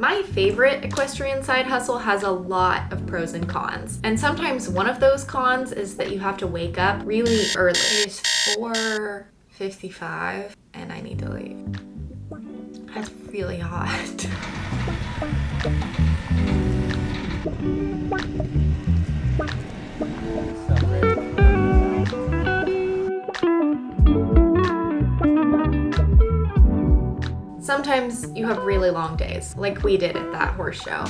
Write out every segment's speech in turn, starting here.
My favorite equestrian side hustle has a lot of pros and cons. And sometimes one of those cons is that you have to wake up really early. It's 4:55 and I need to leave. That's really hot. Sometimes you have really long days, like we did at that horse show,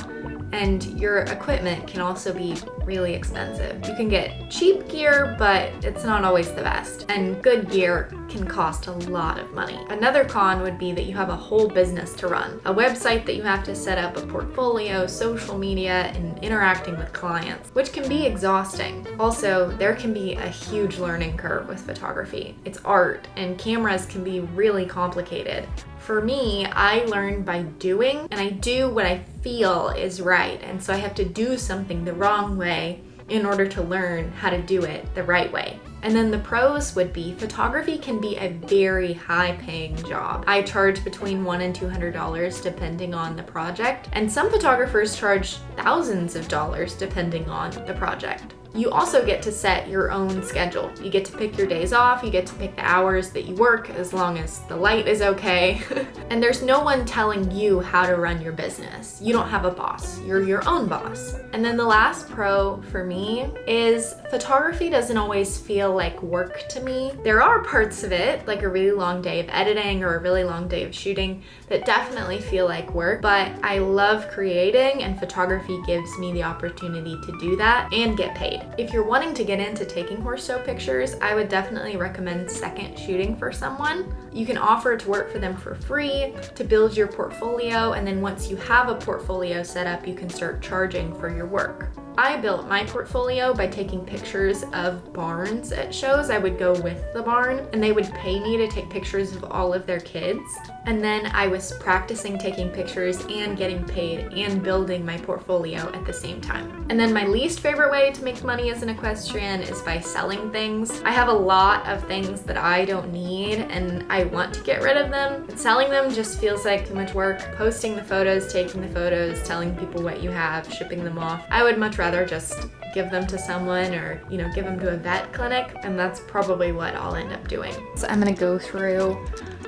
and your equipment can also be really expensive. You can get cheap gear, but it's not always the best, and good gear can cost a lot of money. Another con would be that you have a whole business to run, a website that you have to set up, a portfolio, social media, and interacting with clients, which can be exhausting. Also, there can be a huge learning curve with photography. It's art, and cameras can be really complicated. For me, I learn by doing, and I do what I feel is right, and so I have to do something the wrong way in order to learn how to do it the right way. And then the pros would be photography can be a very high-paying job. I charge between $100 and $200 depending on the project, and some photographers charge thousands of dollars depending on the project. You also get to set your own schedule. You get to pick your days off, you get to pick the hours that you work as long as the light is okay. And there's no one telling you how to run your business. You don't have a boss, you're your own boss. And then the last pro for me is photography doesn't always feel like work to me. There are parts of it, like a really long day of editing or a really long day of shooting, that definitely feel like work, but I love creating and photography gives me the opportunity to do that and get paid. If you're wanting to get into taking horse show pictures, I would definitely recommend second shooting for someone. You can offer to work for them for free to build your portfolio, and then once you have a portfolio set up, you can start charging for your work. I built my portfolio by taking pictures of barns at shows. I would go with the barn and they would pay me to take pictures of all of their kids. And then I was practicing taking pictures and getting paid and building my portfolio at the same time. And then my least favorite way to make money as an equestrian is by selling things. I have a lot of things that I don't need and I want to get rid of them, but selling them just feels like too much work. Posting the photos, taking the photos, telling people what you have, shipping them off. I would much rather just give them to someone or, give them to a vet clinic, and that's probably what I'll end up doing. So I'm gonna go through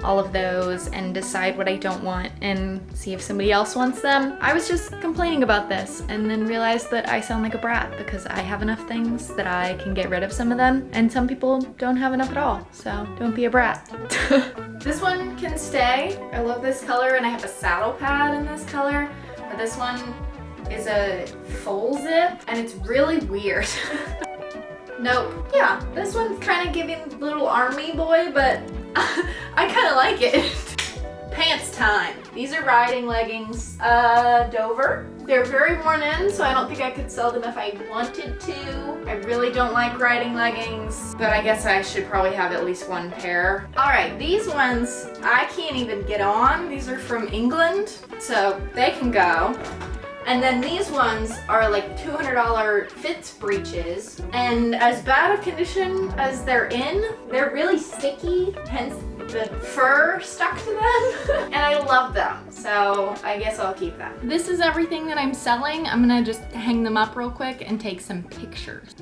all of those and decide what I don't want and see if somebody else wants them. I was just complaining about this and then realized that I sound like a brat because I have enough things that I can get rid of some of them, and some people don't have enough at all, so don't be a brat. This one can stay. I love this color and I have a saddle pad in this color, but this one is a full zip and it's really weird. Nope. Yeah, this one's kind of giving little army boy, but I kind of like it. Pants time. These are riding leggings, Dover. They're very worn in, so I don't think I could sell them if I wanted to. I really don't like riding leggings, but I guess I should probably have at least one pair. All right, these ones I can't even get on. These are from England, so they can go. And then these ones are like $200 Fitz breeches, and as bad a condition as they're in, they're really sticky, hence the fur stuck to them, and I love them, so I guess I'll keep them. This is everything that I'm selling. I'm gonna just hang them up real quick and take some pictures.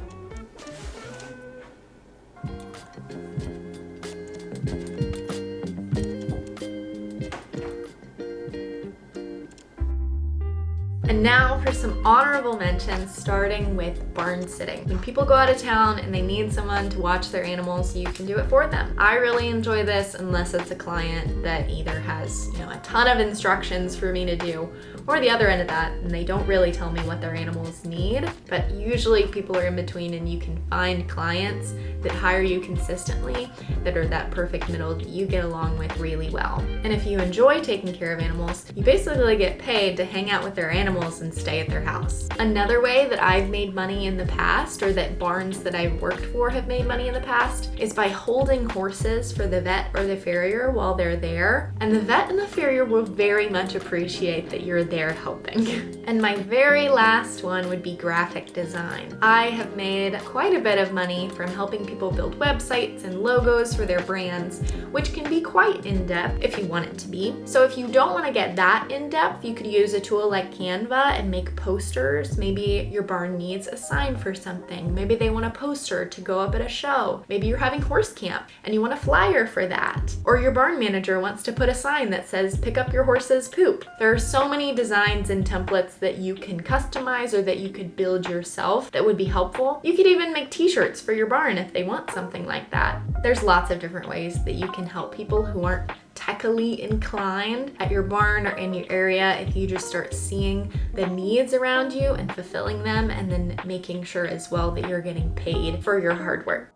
And now for some honorable mentions, starting with barn sitting. When people go out of town and they need someone to watch their animals, you can do it for them. I really enjoy this unless it's a client that either has, a ton of instructions for me to do, or the other end of that, and they don't really tell me what their animals need. But usually people are in between, and you can find clients that hire you consistently that are that perfect middle that you get along with really well. And if you enjoy taking care of animals, you basically get paid to hang out with their animals animals and stay at their house. Another way that I've made money in the past, or that barns that I've worked for have made money in the past, is by holding horses for the vet or the farrier while they're there. And the vet and the farrier will very much appreciate that you're there helping. And my very last one would be graphic design. I have made quite a bit of money from helping people build websites and logos for their brands, which can be quite in-depth if you want it to be. So if you don't want to get that in-depth, you could use a tool like Canva and make posters. Maybe your barn needs a sign for something. Maybe they want a poster to go up at a show. Maybe you're having horse camp and you want a flyer for that. Or your barn manager wants to put a sign that says, pick up your horse's poop. There are so many designs and templates that you can customize or that you could build yourself that would be helpful. You could even make t-shirts for your barn if they want something like that. There's lots of different ways that you can help people who aren't technically inclined at your barn or in your area if you just start seeing the needs around you and fulfilling them, and then making sure as well that you're getting paid for your hard work.